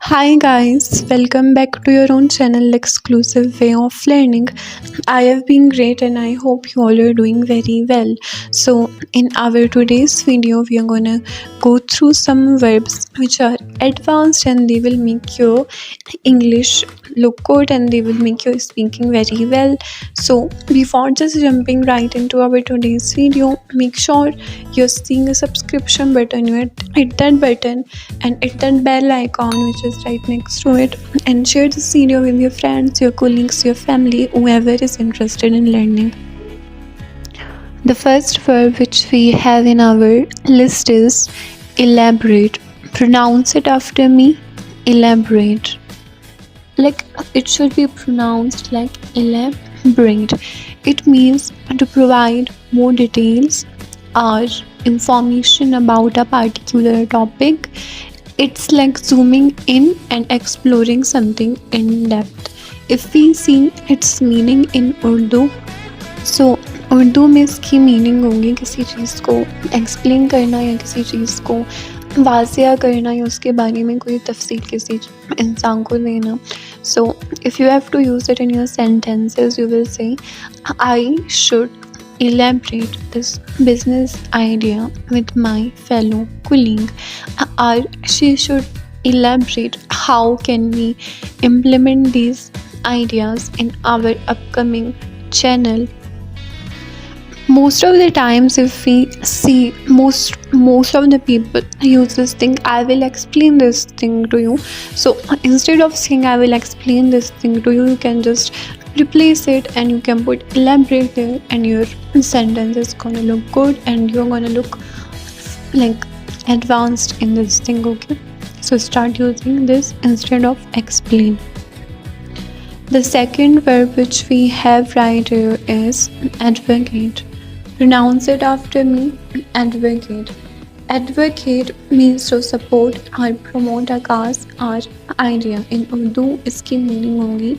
Hi guys, welcome back to your own channel Exclusive Way of Learning. I have been great and I hope you all are doing very well. So in our today's video we are gonna go through some verbs which are advanced and they will make your English look good and they will make you speaking very well. So before just jumping right into our today's video, make sure you're seeing a subscription button. You hit that button and hit that bell icon which is right next to it, and share this video with your friends, your colleagues, your family, whoever is interested in learning. The first verb which we have in our list is elaborate. Pronounce it after me. Elaborate. Like it should be pronounced like elaborate. It means to provide more details or information about a particular topic. It's like zooming in and exploring something in depth. If we see its meaning in Urdu, सो उर्दू में इसकी meaning होगी किसी चीज़ को explain करना या किसी चीज़ को वाज़िया करना या उसके बारे में कोई तफसील किसी इंसान को देना. So if you have to use it in your sentences you will say I should elaborate this business idea with my fellow colleague, or she should elaborate how can we implement these ideas in our upcoming channel. Most of the times if we see most of the people use this thing, I will explain this thing to you. So instead of saying I will explain this thing to you, you can just replace it and you can put elaborate there and your sentence is gonna look good and you're gonna look like advanced in this thing. Okay, so start using this instead of explain. The second verb which we have right here is advocate. Pronounce it after me. Advocate. Advocate means to support or promote a cause or idea. In Urdu इसकी meaning होगी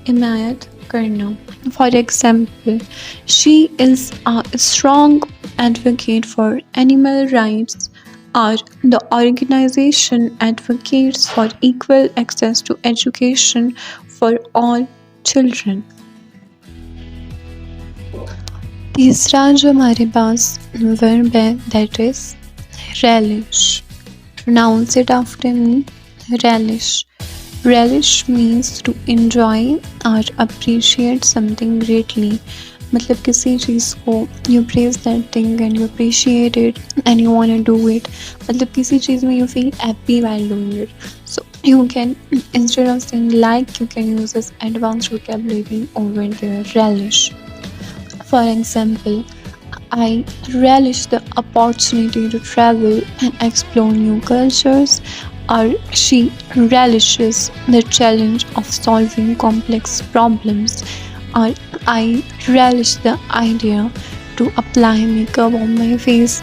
इमायत करना. For example, she is a strong advocate for animal rights, or the organization advocates for equal access to education for all children. तीसरा जो हमारे पास verb है that is relish. Pronounce it after me. Relish. Relish means to enjoy or appreciate something greatly. मतलब किसी चीज़ को you praise that thing and you appreciate it and you want to do it. मतलब किसी चीज़ में you feel happy while doing it. So you can, instead of saying like, you can use this advanced vocabulary over there. Relish. For example, I relish the opportunity to travel and explore new cultures, or she relishes the challenge of solving complex problems, or I relish the idea to apply makeup on my face.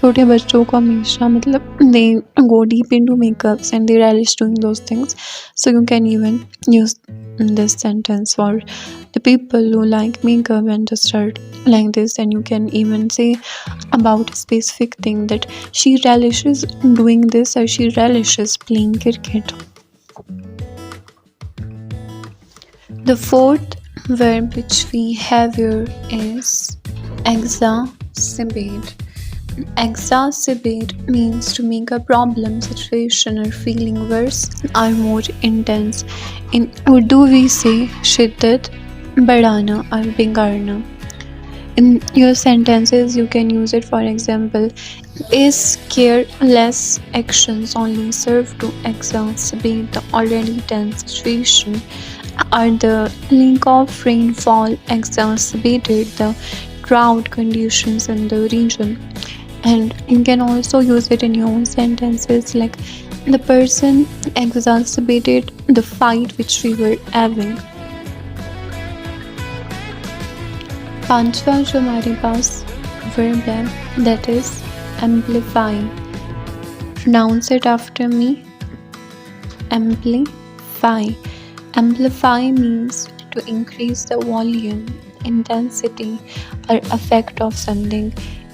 छोटे बच्चों को हमेशा मतलब they go deep into makeups and they relish doing those things. So you can even use this sentence for the people who like makeup and just start like this, and you can even say about a specific thing that she relishes doing this or she relishes playing cricket. The fourth verb which we have here is exacerbate. Exacerbate means to make a problem, situation or feeling worse or more intense. In Urdu we say shiddat बढ़ाना or बिगाड़ना. In your sentences you can use it. For example, is careless actions only serve to exacerbate the already tense situation, or the lack of rainfall exacerbated the drought conditions in the region. And you can also use it in your own sentences like the person exacerbated the fight which we were having. पांचवा जो हमारे पास verb है that is amplify. Pronounce it after me. Amplify. Amplify means to increase the volume, intensity or effect of something.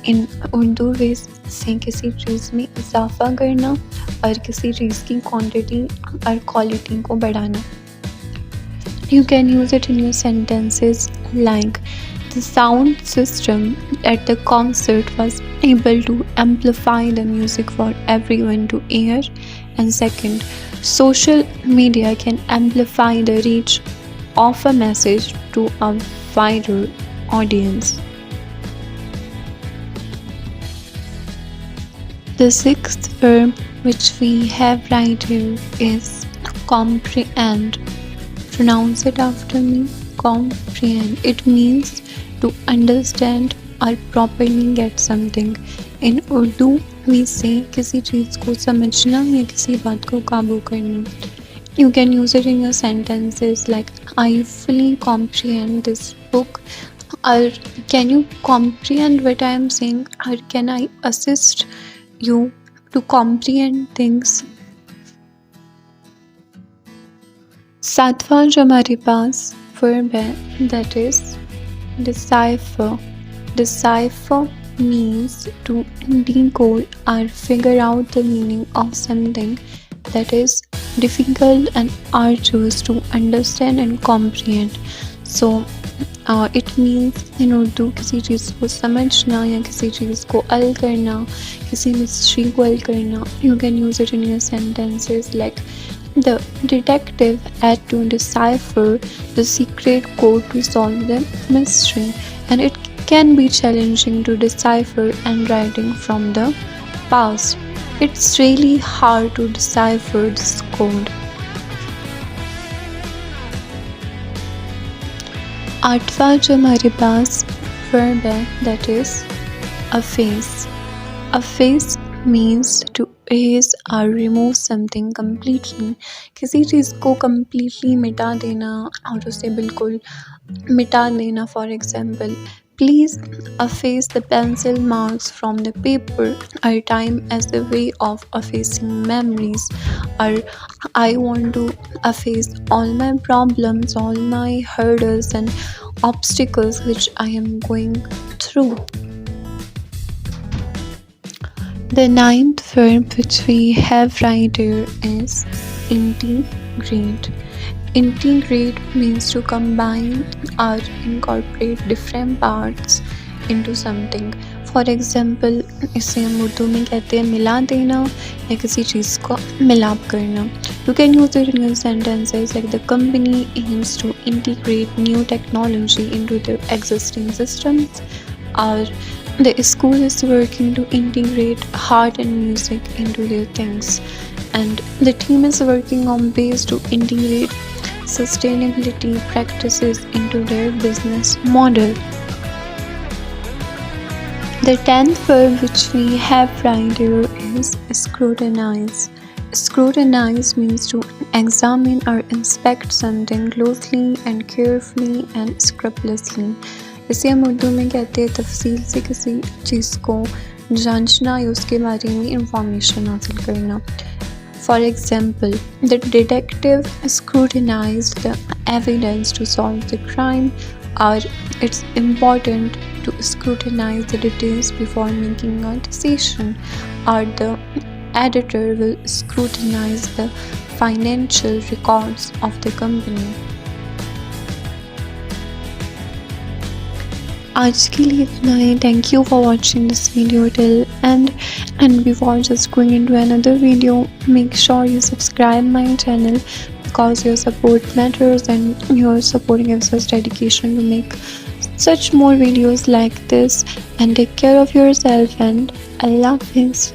इन उर्दू वे से किसी चीज़ में इजाफा करना और किसी चीज़ की क्वांटिटी और क्वालिटी को बढ़ाना. You can use it in your sentences like the sound system at the concert was able to amplify the music for everyone to hear. And second, social media can amplify the reach of a message to a wider audience. The sixth verb which we have right here is comprehend. Pronounce it after me. Comprehend. It means to understand or properly get something. In Urdu, we say किसी चीज़ को समझना या किसी बात को काबू करना. You can use it in your sentences like I fully comprehend this book, or can you comprehend what I am saying, or can I assist you to comprehend things. सातवां जो हमारे पास verb है that is decipher. Decipher means to decode or figure out the meaning of something that is difficult and arduous to understand and comprehend. So it means in Urdu किसी चीज़ को समझना या किसी चीज़ को हल करना, किसी मिस्ट्री को हल करना. You can use it in your sentences like the detective had to decipher the secret code to solve the mystery, and it can be challenging to decipher handwriting from the past. It's really hard to decipher this code. आठवां जो हमारे पास verb है that is efface. Efface means to erase or remove something completely. किसी चीज़ को completely मिटा देना और उसे बिल्कुल मिटा देना. For example, please efface the pencil marks from the paper, or time as a way of effacing memories, or I want to efface all my problems, all my hurdles and obstacles which I am going through. The ninth verb which we have right here is integrate. Integrate means to combine or incorporate different parts into something. For example, इसे हम उर्दू में कहते हैं मिला देना या किसी चीज़ को मिलाप करना. You can use it in your sentences like the company aims to integrate new technology into their existing systems, or the school is working to integrate art and music into their things, and the team is working on ways to integrate sustainability practices into their business model. The 10th verb which we have right here is scrutinize. Scrutinize means to examine or inspect something closely and carefully and scrupulously. इसे हम उर्दू में कहते हैं तफसील से किसी चीज़ को जांचना या उसके बारे में इंफॉर्मेशन हासिल करना. For example, the detective scrutinized the evidence to solve the crime, or it's important to scrutinize the details before making a decision, or the editor will scrutinize the financial records of the company. आज के लिए इतना ही. Thank you for watching this video till end, and before just going into another video, make sure you subscribe my channel because your support matters and your support gives us dedication to make such more videos like this. And take care of yourself, and Allah Hafiz.